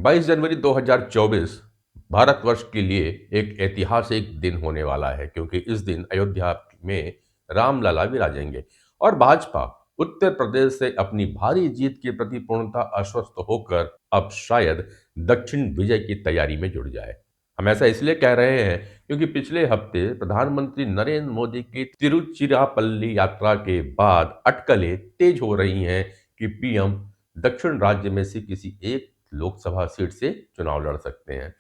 22 जनवरी 2024 भारतवर्ष के लिए एक ऐतिहासिक दिन होने वाला है, क्योंकि इस दिन अयोध्या में रामलला विराजेंगे और भाजपा उत्तर प्रदेश से अपनी भारी जीत के प्रति पूर्णतः आश्वस्त होकर अब शायद दक्षिण विजय की तैयारी में जुट जाए। हम ऐसा इसलिए कह रहे हैं क्योंकि पिछले हफ्ते प्रधानमंत्री नरेंद्र मोदी की तिरुचिरापल्ली यात्रा के बाद अटकलें तेज हो रही हैं कि पीएम दक्षिण राज्य में से किसी एक लोकसभा सीट से चुनाव लड़ सकते हैं।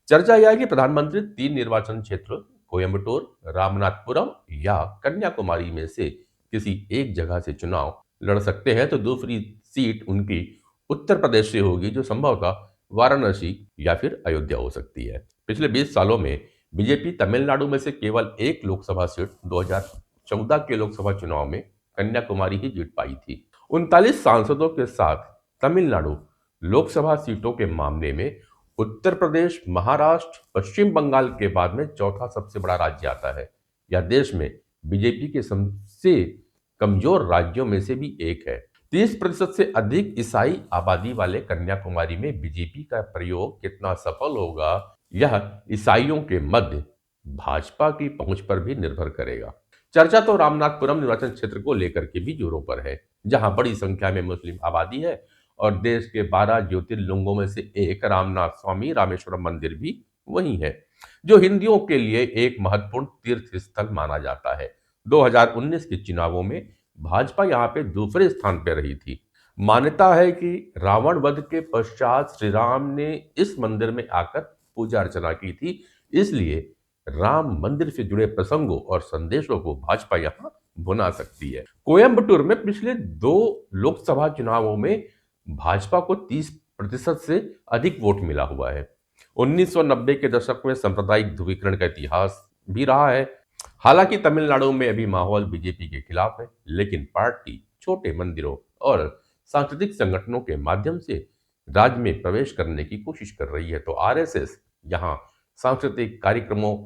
चर्चा यह है कि प्रधानमंत्री 3 निर्वाचन क्षेत्र कोयंबटूर, रामनाथपुरम या कन्याकुमारी में से किसी एक जगह से चुनाव लड़ सकते हैं, तो दूसरी सीट उनकी उत्तर प्रदेश से होगी, जो संभवतः वाराणसी या फिर अयोध्या हो सकती है। पिछले 20 सालों में बीजेपी तमिलनाडु में से केवल एक लोकसभा सीट 2014 के लोकसभा चुनाव में कन्याकुमारी ही जीत पाई थी। 39 सांसदों के साथ तमिलनाडु लोकसभा सीटों के मामले में उत्तर प्रदेश, महाराष्ट्र, पश्चिम बंगाल के बाद में चौथा सबसे बड़ा राज्य आता है। यह देश में बीजेपी के सबसे कमजोर राज्यों में से भी एक है। 30% से अधिक ईसाई आबादी वाले कन्याकुमारी में बीजेपी का प्रयोग कितना सफल होगा, यह ईसाइयों के मध्य भाजपा की पहुंच पर भी निर्भर करेगा। चर्चा तो रामनाथपुरम निर्वाचन क्षेत्र को लेकर के भी जोरों पर है, जहां बड़ी संख्या में मुस्लिम आबादी है और देश के 12 ज्योतिर्लिंगों में से एक रामनाथ स्वामी रामेश्वरम मंदिर भी वही है, जो हिंदुओं के लिए एक महत्वपूर्ण तीर्थ स्थल माना जाता है। 2019 के चुनावों में भाजपा यहां पे दूसरे स्थान पर रही थी। मान्यता है कि रावण वध के पश्चात श्री राम ने इस मंदिर में आकर पूजा अर्चना की थी, इसलिए राम मंदिर से जुड़े प्रसंगों और संदेशों को भाजपा यहां भुना सकती है। कोयंबटूर में पिछले 2 लोकसभा चुनावों में भाजपा को 30% से अधिक वोट मिला हुआ है। 1990 के दशक में सांप्रदायिक ध्रुवीकरण का इतिहास भी रहा है। हालांकि तमिलनाडु में अभी माहौल बीजेपी के खिलाफ है, लेकिन पार्टी छोटे मंदिरों और सांस्कृतिक संगठनों के माध्यम से राज्य में प्रवेश करने की कोशिश कर रही है। तो आरएसएस यहां सांस्कृतिक कार्यक्रमों,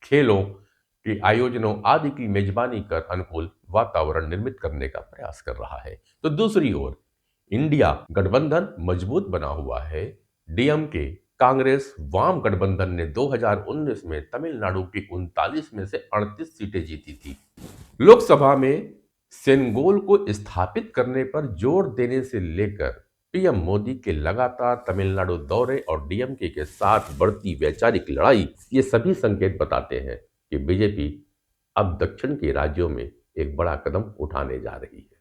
खेलों के आयोजनों आदि की मेजबानी कर अनुकूल वातावरण निर्मित करने का प्रयास कर रहा है। तो दूसरी ओर इंडिया गठबंधन मजबूत बना हुआ है। डीएमके, कांग्रेस, वाम गठबंधन ने 2019 में तमिलनाडु की 39 में से 38 सीटें जीती थी। लोकसभा में सेनगोल को स्थापित करने पर जोर देने से लेकर पीएम मोदी के लगातार तमिलनाडु दौरे और डीएमके के साथ बढ़ती वैचारिक लड़ाई, ये सभी संकेत बताते हैं कि बीजेपी अब दक्षिण के राज्यों में एक बड़ा कदम उठाने जा रही है।